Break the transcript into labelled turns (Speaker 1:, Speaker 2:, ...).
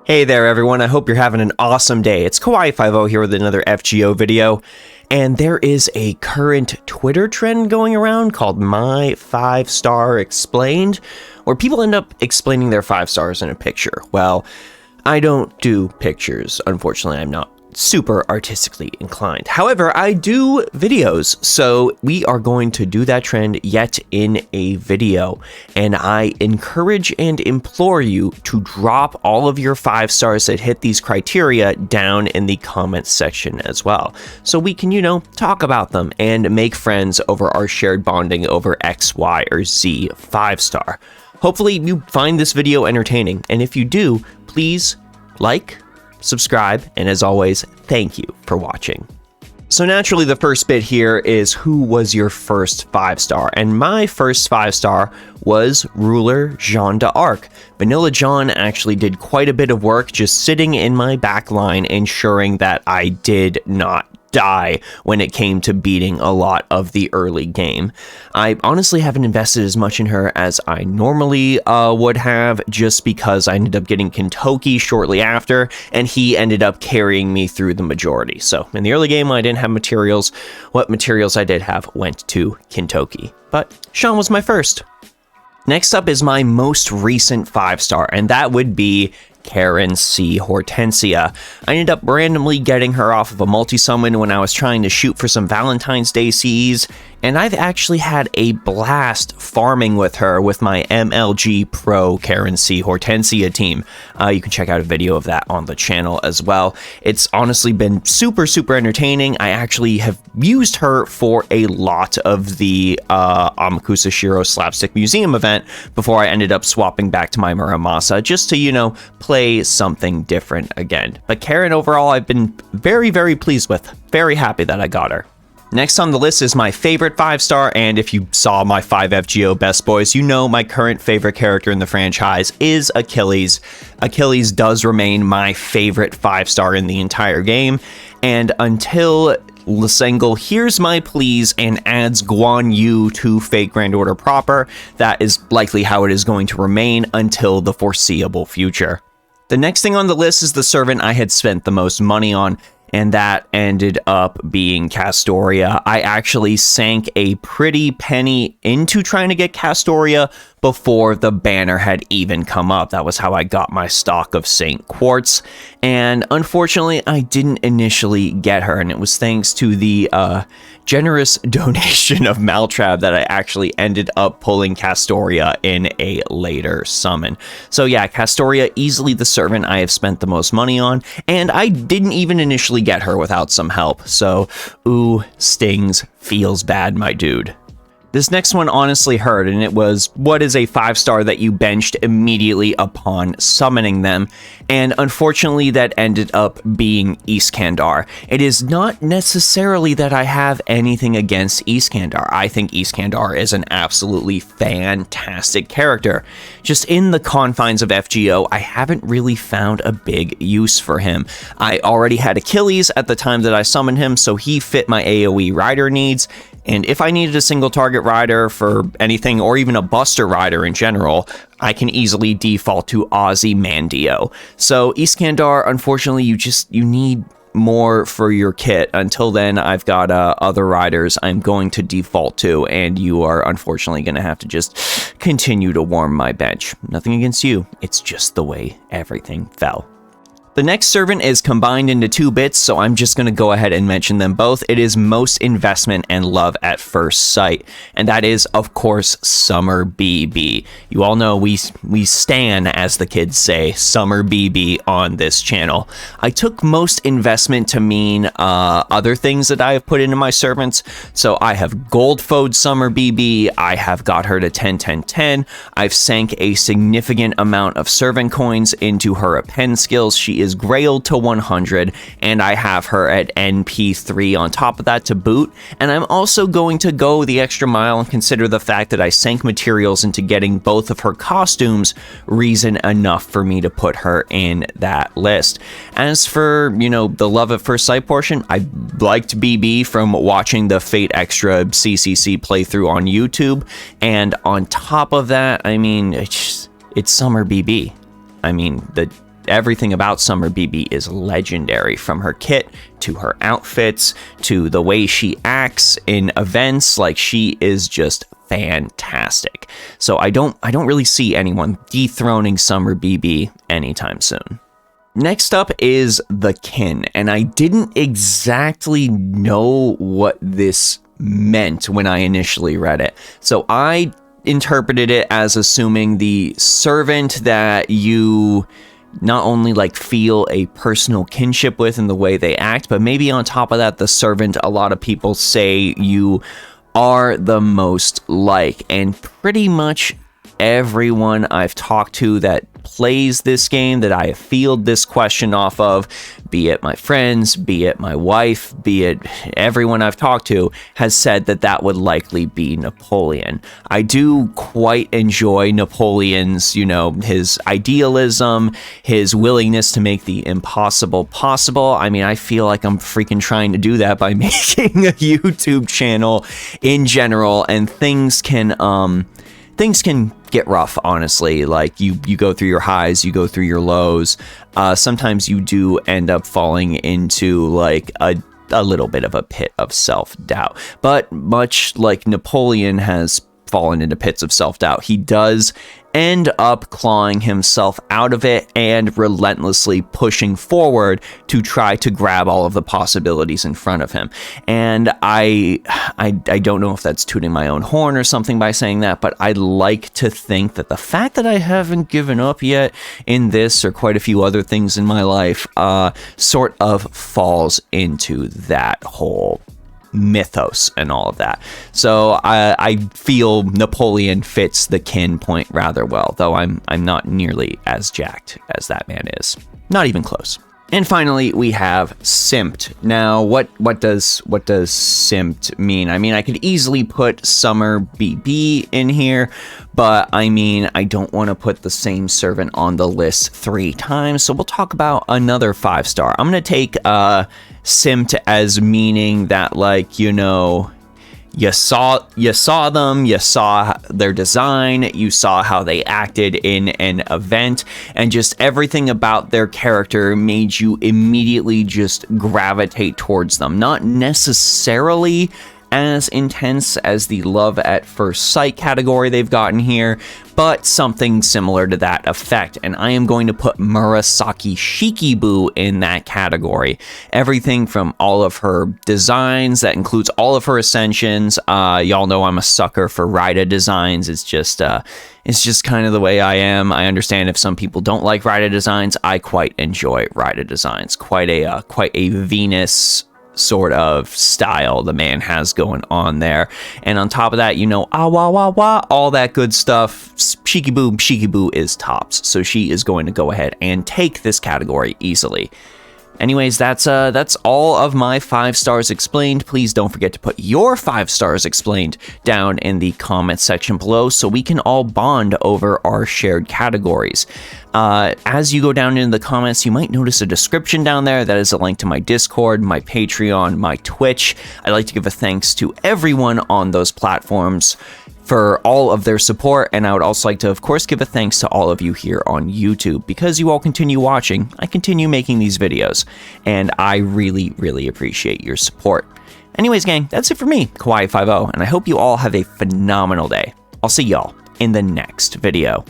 Speaker 1: Hey there everyone, I hope you're having an awesome day. It's Kawaii50 here with another FGO video, and there is a current Twitter trend going around called My 5-Star Explained, where people end up explaining their 5 stars in a picture. Well, I don't do pictures, unfortunately. I'm not super artistically inclined. However, I do videos, so we are going to do that trend yet in a video, and I encourage and implore you to drop all of your 5 stars that hit these criteria down in the comments section as well, so we can, talk about them and make friends over our shared bonding over X, Y, or Z 5-star. Hopefully you find this video entertaining, and if you do, please like, subscribe, and as always, thank you for watching. So naturally, the first bit here is who was your first 5-star, and my first 5-star was Ruler Jean d'Arc. Vanilla John actually did quite a bit of work just sitting in my back line, ensuring that I did not die when it came to beating a lot of the early game. I honestly haven't invested as much in her as I normally would have, just because I ended up getting Kintoki shortly after, and he ended up carrying me through the majority. So in the early game, when I didn't have materials, what materials I did have went to Kintoki. But Sean was my first. Next up is my most recent 5-star, and that would be Karen C. Hortensia. I ended up randomly getting her off of a multi-summon when I was trying to shoot for some Valentine's Day CEs, and I've actually had a blast farming with her with my MLG Pro Karen C. Hortensia team. You can check out a video of that on the channel as well. It's honestly been super entertaining. I actually have used her for a lot of the Amakusa Shiro Slapstick Museum event before I ended up swapping back to my Muramasa just to, play something different again. But Karen overall, I've been very pleased with. Very happy that I got her. Next on the list is my favorite 5-star, and if you saw my 5 FGO Best Boys, you know my current favorite character in the franchise is Achilles. Achilles does remain my favorite 5-star in the entire game, and until Lasagna hears my pleas and adds Guan Yu to Fate Grand Order proper, that is likely how it is going to remain until the foreseeable future. The next thing on the list is the servant I had spent the most money on, and that ended up being Castoria. I actually sank a pretty penny into trying to get Castoria before the banner had even come up. That was how I got my stock of Saint Quartz, and unfortunately I didn't initially get her, and it was thanks to the generous donation of Maltrab that I actually ended up pulling Castoria in a later summon. So yeah, Castoria, easily the servant I have spent the most money on, and I didn't even initially get her without some help, so ooh, stings, feels bad, my dude. This next one honestly hurt, and it was, what is a 5-star that you benched immediately upon summoning them? And unfortunately that ended up being Iskandar. It is not necessarily that I have anything against Iskandar. I think Iskandar is an absolutely fantastic character. Just in the confines of FGO, I haven't really found a big use for him. I already had Achilles at the time that I summoned him, so he fit my AoE rider needs. And if I needed a single target rider for anything, or even a buster rider in general, I can easily default to Ozymandias. So Iskandar, unfortunately, you need more for your kit. Until then, I've got other riders I'm going to default to, and you are unfortunately going to have to just continue to warm my bench. Nothing against you, it's just the way everything fell. The next servant is combined into 2 bits, so I'm just going to go ahead and mention them both. It is Most Investment and Love at First Sight, and that is, of course, Summer BB. You all know we stan, as the kids say, Summer BB on this channel. I took Most Investment to mean other things that I have put into my servants, so I have Gold Fode Summer BB, I have got her to 10-10-10, I've sank a significant amount of servant coins into her append skills. She is Grailed to 100, and I have her at NP3 on top of that to boot, and I'm also going to go the extra mile and consider the fact that I sank materials into getting both of her costumes reason enough for me to put her in that list. As for, the Love at First Sight portion, I liked BB from watching the Fate Extra CCC playthrough on YouTube, and on top of that, I mean, it's Summer BB. I mean, everything about Summer BB is legendary, from her kit to her outfits to the way she acts in events. Like, she is just fantastic. So I don't really see anyone dethroning Summer BB anytime soon. Next up is the kin, and I didn't exactly know what this meant when I initially read it. So I interpreted it as assuming the servant that you not only like feel a personal kinship with in the way they act, but maybe on top of that, the servant a lot of people say you are the most like. And pretty much everyone I've talked to that plays this game that I have fielded this question off of, be it my friends, be it my wife, be it everyone I've talked to, has said that that would likely be Napoleon. I do quite enjoy Napoleon's, his idealism, his willingness to make the impossible possible. I mean, I feel like I'm freaking trying to do that by making a YouTube channel in general, and things can get rough, honestly. Like, you go through your highs, you go through your lows. Sometimes you do end up falling into like a little bit of a pit of self-doubt. But much like Napoleon has fallen into pits of self-doubt, he does end up clawing himself out of it and relentlessly pushing forward to try to grab all of the possibilities in front of him. And I don't know if that's tooting my own horn or something by saying that, but I like to think that the fact that I haven't given up yet in this or quite a few other things in my life sort of falls into that whole mythos and all of that. So I feel Napoleon fits the kin point rather well, though I'm not nearly as jacked as that man is. Not even close. And finally, we have simped. Now, what does simped mean? I mean, I could easily put Summer BB in here, but I mean, I don't want to put the same servant on the list 3 times, so we'll talk about another 5-star. I'm going to take simped as meaning that, like, you saw them, you saw their design, you saw how they acted in an event, and just everything about their character made you immediately just gravitate towards them. Not necessarily as intense as the love at first sight category they've gotten here, but something similar to that effect. And I am going to put Murasaki Shikibu in that category. Everything from all of her designs, that includes all of her ascensions. Y'all know I'm a sucker for Raida designs. It's just kind of the way I am. I understand if some people don't like Raida designs. I quite enjoy Raida designs. Quite a Venus sort of style the man has going on there. And on top of that, all that good stuff. Shikibu is tops. So she is going to go ahead and take this category easily. Anyways, that's all of my 5 stars explained. Please don't forget to put your 5 stars explained down in the comment section below so we can all bond over our shared categories. As you go down into the comments, you might notice a description down there. That is a link to my Discord, my Patreon, my Twitch. I'd like to give a thanks to everyone on those platforms for all of their support, and I would also like to, of course, give a thanks to all of you here on YouTube. Because you all continue watching, I continue making these videos, and I really, really appreciate your support. Anyways, gang, that's it for me, Kawaii50, and I hope you all have a phenomenal day. I'll see y'all in the next video.